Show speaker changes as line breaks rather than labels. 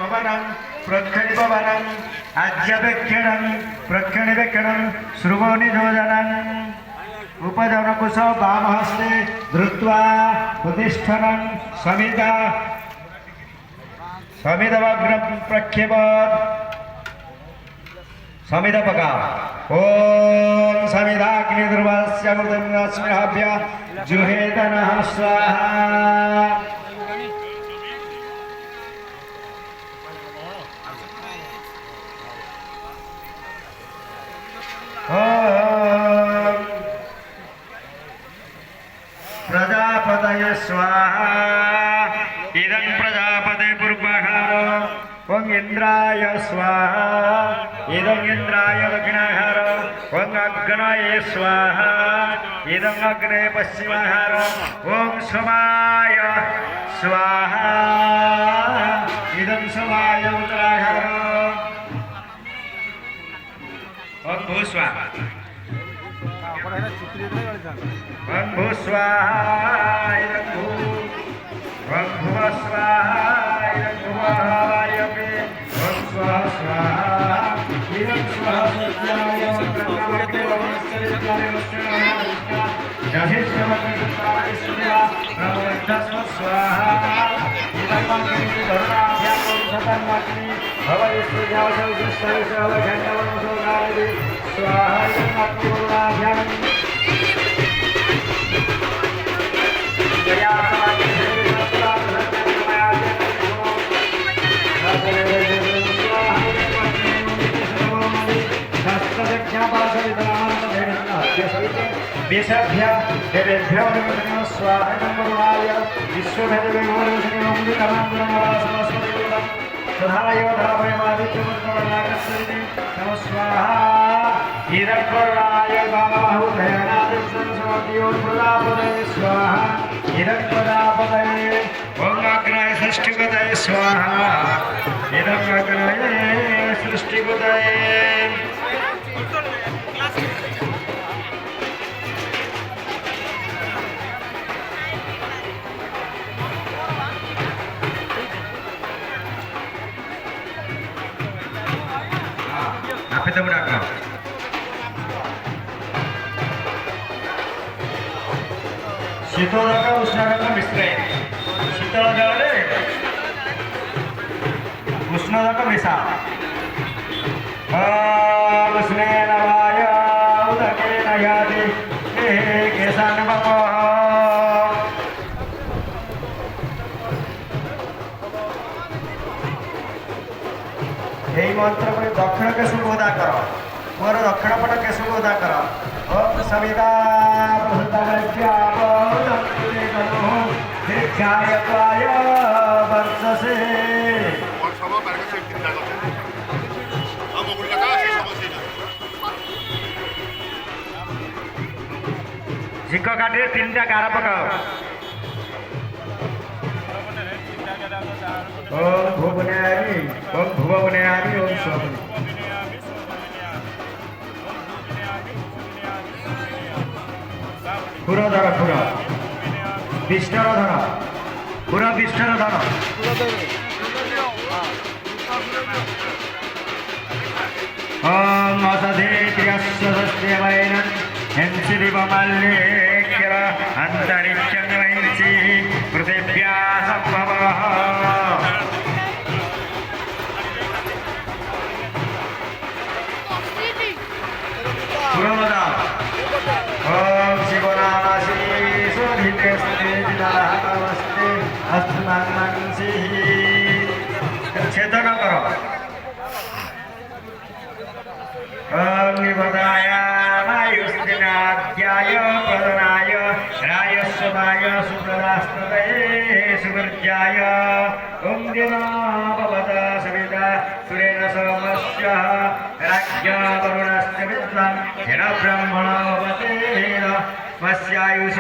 पवनं प्रक्षणिपवनम् आज्यवेक्षणं प्रक्षणिवेक्षणं श्रुवोनिजोजनम् उपजनकुश वामहस्ते धृत्वा प्रतिष्ठनं समिता समितवग्रं प्रक्षेपत् समितपका ॐ समिधाग्निध्रुवस्य मृदङ्गस्मिहाभ्य जुहेतनः स्वाहा प्रजापतये स्वाहा इदं प्रजापते पूर्वाहारो ओं इंद्राय स्वाहा इदं इंद्राय दक्षिणाहारो ओं अग्नये स्वाहा इदं अग्ने पश्चिमाहारो ओं सोमाय स्वाहा इदं सोमाय उत्तराहारो ओं भूस्वाहा ओं भूस्वाहा इदं भू ओं भुवस्वाहा इदं भुवहावार्यपि ओं स्वाहा स्वाहा इदं स्वाहा सत्याय ब्रह्मवर्ते वनस्पतिर्याय वस्त्रनामः दहिष्यवत्रिताय सूर्या ब्रह्मवर्धस्व स्वाहा इदं अग्निः धरुणाभ्यां सतन्माग्नि भवयस्तुजावसौ दुष्टैषवघण्डवंशोगायति स्वाहा इदं अग्निवरुणाभ्यां देशभ्य देवेभ्यो नमः स्वाहा नमोरुणाय विश्वभेदविभोरविष्णुमन्दिरमन्दिरमवासमस्मृतिं सदाय धावयमादित्यमन्त्रवर्णाकस्मृति नमः स्वाहा हिरण्यवर्णाय वामबाहुधयनादिसंसमतियो प्रजापतये स्वाहा हिरण्यप्रजापतये ओं अग्नये सृष्टिपतये स्वाहा इदं अग्नये सृष्टिपतये नापित गुड़ाक शीतलक उष्णक मिश्रे शीतल जल उष्णक मिशा उष्णेन वाय उदकेन याति केशान यही मंत्र पर दक्षिण केशु को उदा कर मोर दक्षिण पट केशु को उदा कर ओम सविता दीर्घाय त्वाय वर्षसे झिक काटे 3टा गार पकाओ ओम भुवनेयामि ओम भुवनेयामि ओम स्वप्ने पुरधर पुर विष्णुर धर पुर विष्णुर धर ओम असधेत्र्यस्वस्त्यवैन हिंसिदिवमल्लेख्यर अंतरिक्षं वैंसि पृथिव्या संभवः पुरोदा ओम शिवनामासी शोभितेस्ते विदाहकमस्ते अस्तुमान्मंसि छेदन करो ओम निवदाय वायुस्तिनाध्याय प्रदनाय रायस्वमाय सुप्रदास्तये सुवर्ज्याय ओम दिना भवत सविता सुरेण सोमस्य राज्ञा वरुणस्य विद्वान् हिरण्यब्रह्मणो भवते मस्यायुष